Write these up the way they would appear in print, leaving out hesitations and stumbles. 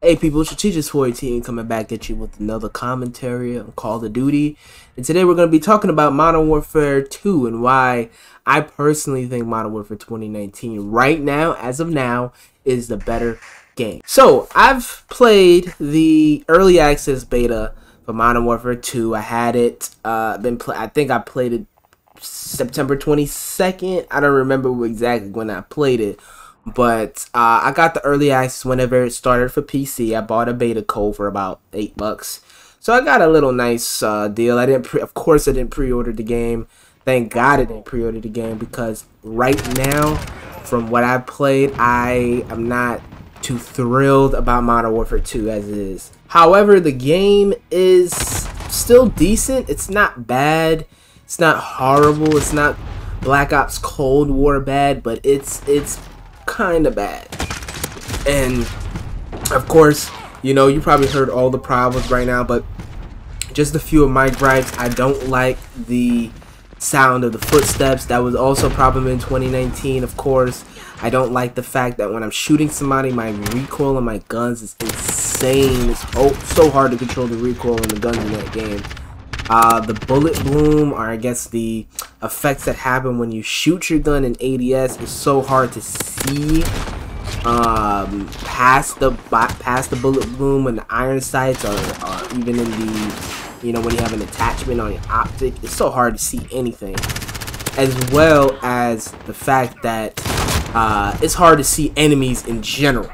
Hey people, Strategist 418 coming back at you with another commentary on Call of Duty. And today we're going to be talking about Modern Warfare 2 and why I personally think Modern Warfare 2019 right now, as of now, is the better game. So, I've played the early access beta for Modern Warfare 2. I had it, I think I played it September 22nd. I don't remember exactly when I played it. But I got the early access whenever it started for PC. I bought a beta code for about $8, so I got a little nice deal. Of course, I didn't pre-order the game. Thank God I didn't pre-order the game, because right now, from what I've played, I am not too thrilled about Modern Warfare 2 as it is. However, the game is still decent. It's not bad. It's not horrible. It's not Black Ops Cold War bad, but it's kind of bad. And of course, you know, you probably heard all the problems right now, but just a few of my gripes. I don't like the sound of the footsteps. That was also a problem in 2019. Of course, I don't like the fact that when I'm shooting somebody, my recoil on my guns is insane. It's so hard to control the recoil on the guns in that game. The bullet bloom, or I guess the effects that happen when you shoot your gun in ADS, is so hard to see past the bullet bloom, and the iron sights, or even in the, you know, when you have an attachment on your optic. It's so hard to see anything, as well as the fact that it's hard to see enemies in general.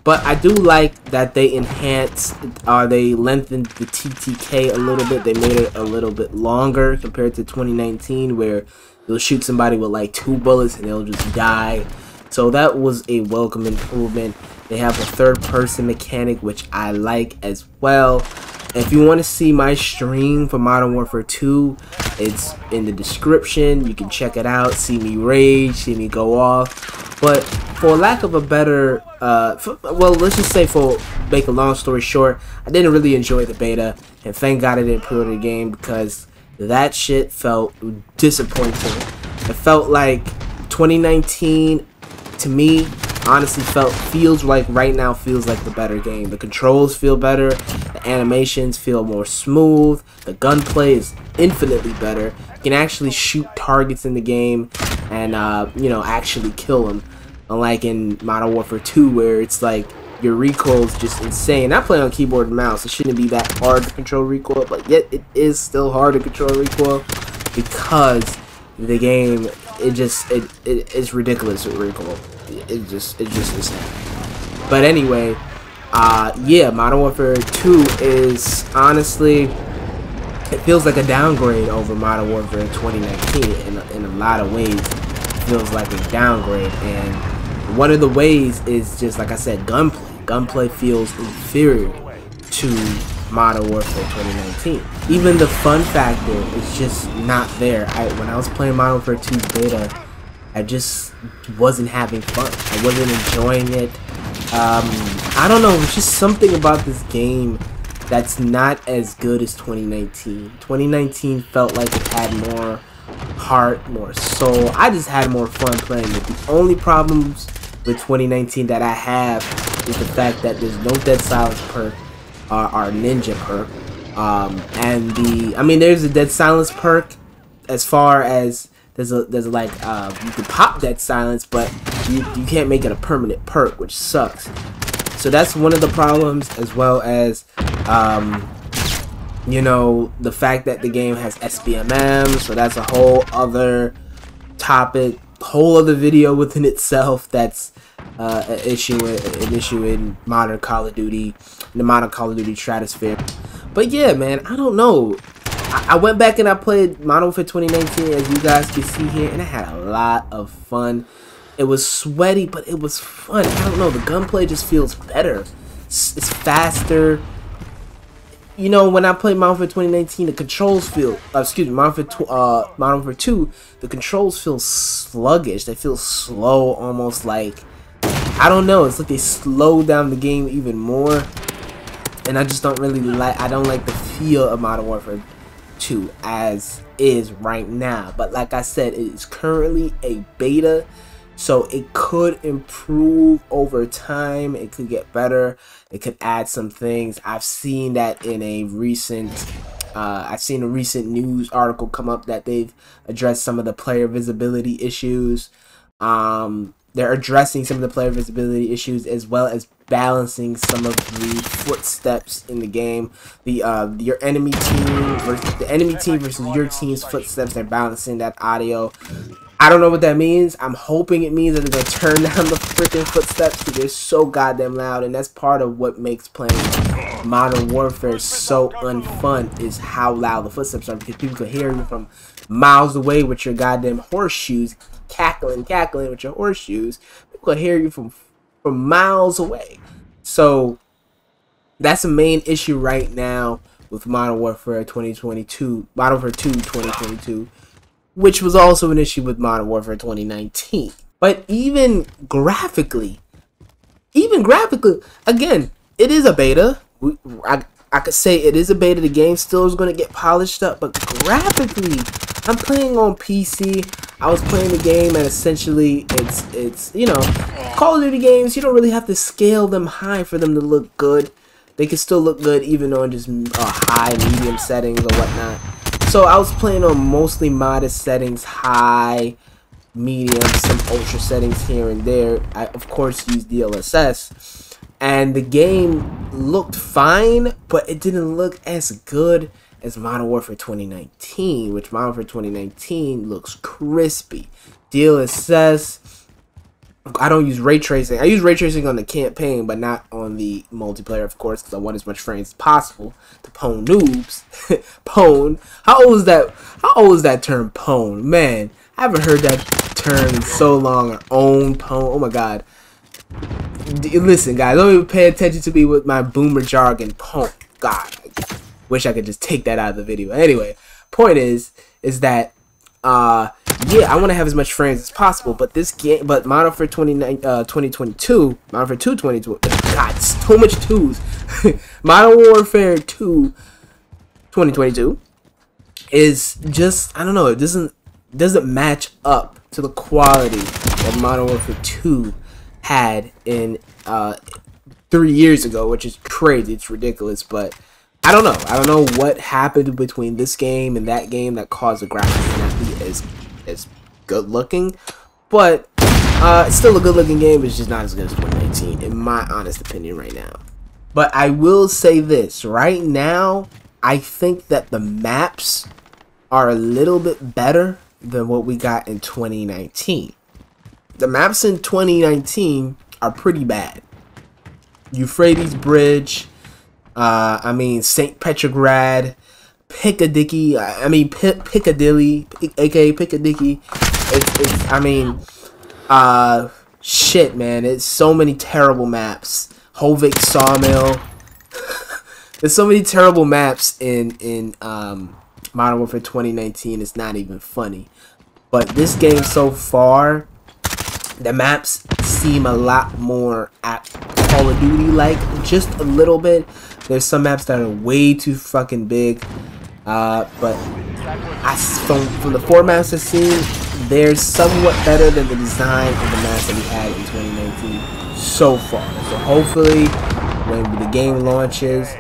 But I do like that they they lengthened the TTK a little bit. They made it a little bit longer compared to 2019, where you'll shoot somebody with like 2 bullets and they'll just die. So that was a welcome improvement. They have a third-person mechanic, which I like as well. If you want to see my stream for Modern Warfare 2, it's in the description. You can check it out, see me rage, see me go off. But for lack of a better, well, let's just say, for make a long story short, I didn't really enjoy the beta, and thank God I didn't pre-order the game, because that shit felt disappointing. It felt like 2019, to me, honestly feels like right now feels like the better game. The controls feel better, the animations feel more smooth, the gunplay is infinitely better. You can actually shoot targets in the game and you know, actually kill them, unlike in Modern Warfare 2, where it's like your recoil is just insane. I play on keyboard and mouse. It shouldn't be that hard to control recoil, but yet it is still hard to control recoil, because the game, it's ridiculous with recoil. It's just insane. But anyway, yeah, Modern Warfare 2 is honestly, it feels like a downgrade over Modern Warfare 2019 in a lot of ways. It feels like a downgrade, and one of the ways is just, like I said, gunplay. Gunplay feels inferior to Modern Warfare 2019. Even the fun factor is just not there. When I was playing Modern Warfare 2's beta, I just wasn't having fun. I wasn't enjoying it. I don't know, it's just something about this game that's not as good as 2019. 2019 felt like it had more heart, more soul. I just had more fun playing it. The only problems with 2019 that I have is the fact that there's no Dead Silence perk, or Ninja perk. And there's a Dead Silence perk, as far as there's like, you can pop Dead Silence, but you can't make it a permanent perk, which sucks. So that's one of the problems, as well as you know, the fact that the game has SBMM, so that's a whole other topic, whole other video within itself. That's an issue in modern Call of Duty, in the modern Call of Duty stratosphere. But yeah, man, I don't know. I went back and I played Modern Warfare 2019, as you guys can see here, and I had a lot of fun. It was sweaty, but it was fun. I don't know, the gunplay just feels better. It's faster. You know, when I played Modern Warfare 2019, the controls feel, Modern Warfare 2, the controls feel sluggish. They feel slow, almost like, I don't know, it's like they slow down the game even more. And I just don't really I don't like the feel of Modern Warfare 2 as is right now. But like I said, it is currently a beta, So it could improve over time. It could get better. It could add some things. I've seen that in a recent news article come up that they've addressed some of the player visibility issues. They're addressing some of the player visibility issues, as well as balancing some of the footsteps in the game. Your enemy team versus your team's footsteps. They're balancing that audio. I don't know what that means. I'm hoping it means that they're gonna turn down the freaking footsteps because they're so goddamn loud, and that's part of what makes playing Modern Warfare so unfun, is how loud the footsteps are, because people can hear you from miles away with your goddamn horseshoes, cackling with your horseshoes. People can hear you from miles away. So that's the main issue right now with Modern Warfare 2022, Modern Warfare 2 2022, which was also an issue with Modern Warfare 2019. But even graphically, again, it is a beta. I could say it is a beta. The game still is going to get polished up, but graphically, I'm playing on PC. I was playing the game, and essentially, it's you know, Call of Duty games, you don't really have to scale them high for them to look good. They can still look good even on just high, medium settings or whatnot. So I was playing on mostly modest settings, high, medium, some ultra settings here and there. I of course used DLSS, and the game looked fine, but it didn't look as good as Modern Warfare 2019, which Modern Warfare 2019 looks crispy. DLSS, I don't use ray tracing. I use ray tracing on the campaign, but not on the multiplayer, of course, because I want as much frames as possible to pwn noobs. Pwn. How old is that? How old is that term, pwn? Man, I haven't heard that term in so long. Own pwn. Oh my god. Listen, guys, don't even pay attention to me with my boomer jargon. Pwn. God, I wish I could just take that out of the video. Anyway, point is that yeah, I want to have as much frames as possible, but this game, but Modern Warfare 2022, Modern Warfare 2 2022, God, so much twos. Modern Warfare 2 2022 is just, I don't know, it doesn't match up to the quality that Modern Warfare 2 had in 3 years ago, which is crazy. It's ridiculous, but I don't know what happened between this game and that game that caused the graphics to not be as good looking, but it's still a good looking game. It's just not as good as 2019, in my honest opinion right now. But I will say this, right now, I think that the maps are a little bit better than what we got in 2019. The maps in 2019 are pretty bad. Euphrates Bridge, I mean St. Petrograd, Piccadilly, aka Piccadilly. I mean, shit, man. It's so many terrible maps. Hovik Sawmill. There's so many terrible maps in Modern Warfare 2019. It's not even funny. But this game so far, the maps seem a lot more at Call of Duty like, just a little bit. There's some maps that are way too fucking big, but from the 4 maps I've seen, they're somewhat better than the design of the maps that we had in 2019 so far. So hopefully, when the game launches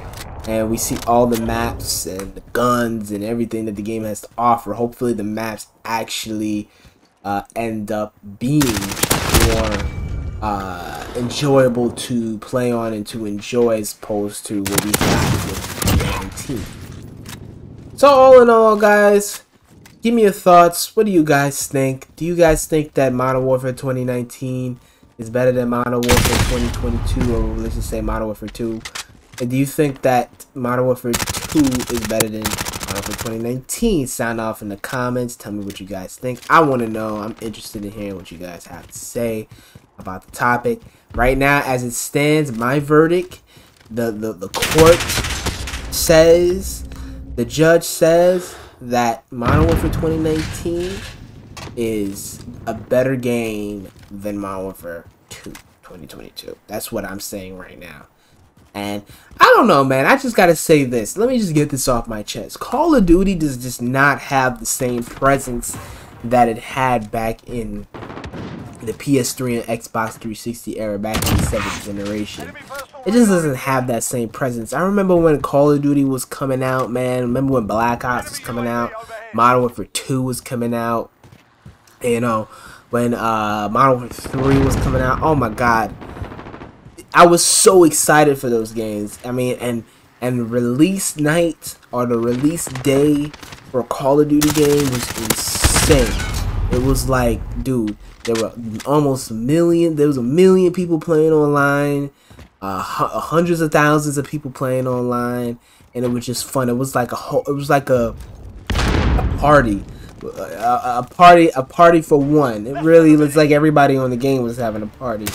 and we see all the maps and the guns and everything that the game has to offer, hopefully the maps actually end up being more enjoyable to play on and to enjoy, as opposed to what we got with 2019. So all in all, guys, give me your thoughts. What do you guys think? Do you guys think that Modern Warfare 2019 is better than Modern Warfare 2022, or let's just say Modern Warfare 2? And do you think that Modern Warfare 2 is better than Modern Warfare 2019? Sound off in the comments. Tell me what you guys think. I want to know. I'm interested in hearing what you guys have to say about the topic. Right now, as it stands, my verdict, the court says, the judge says that Modern Warfare 2019 is a better game than Modern Warfare 2 2022. That's what I'm saying right now. And I don't know, man. I just gotta say this. Let me just get this off my chest. Call of Duty does just not have the same presence that it had back in the the PS3 and Xbox 360 era back in the 7th generation. It just doesn't have that same presence. I remember when Call of Duty was coming out, man. Remember when Black Ops was coming out, Modern Warfare 2 was coming out, you know, when Modern Warfare 3 was coming out. Oh my god, I was so excited for those games. I mean, and release night or the release day for a Call of Duty game was insane. It was like, dude, there were almost a million. There was a million people playing online, hundreds of thousands of people playing online, and it was just fun. It was like a party, a party for one. It really looks like everybody on the game was having a party.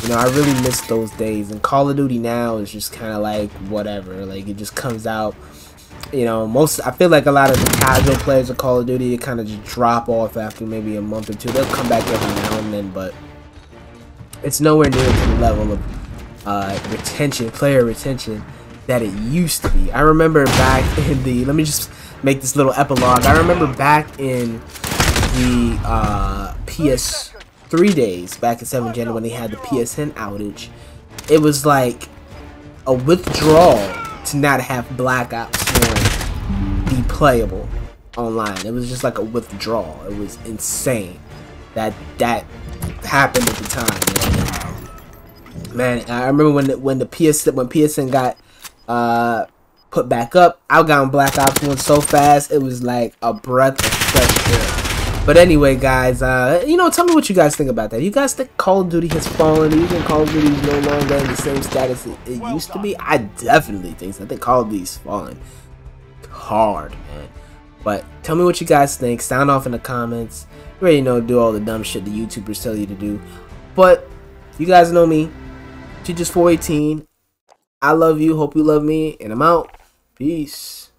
You know, I really miss those days. And Call of Duty now is just kind of like whatever. Like, it just comes out. You know, I feel like a lot of the casual players of Call of Duty, they kind of just drop off after maybe a month or two. They'll come back every now and then, but it's nowhere near to the level of player retention that it used to be. I remember back in the, let me just make this little epilogue. I remember back in the PS3 days, back in 7th Gen, when they had the PSN outage, it was like a withdrawal to not have Black Ops 1 be playable online. It was just like a withdrawal. It was insane that happened at the time, man. I remember when PSN got put back up, I got on Black Ops 1 so fast, it was like a breath of fresh air. But anyway, guys, you know, tell me what you guys think about that. You guys think Call of Duty has fallen? Do you think Call of Duty is no longer in the same status it used to be? I definitely think so. I think Call of Duty's fallen hard, man. But tell me what you guys think. Sound off in the comments. You already know, do all the dumb shit the YouTubers tell you to do. But you guys know me. Teachers418. I love you. Hope you love me. And I'm out. Peace.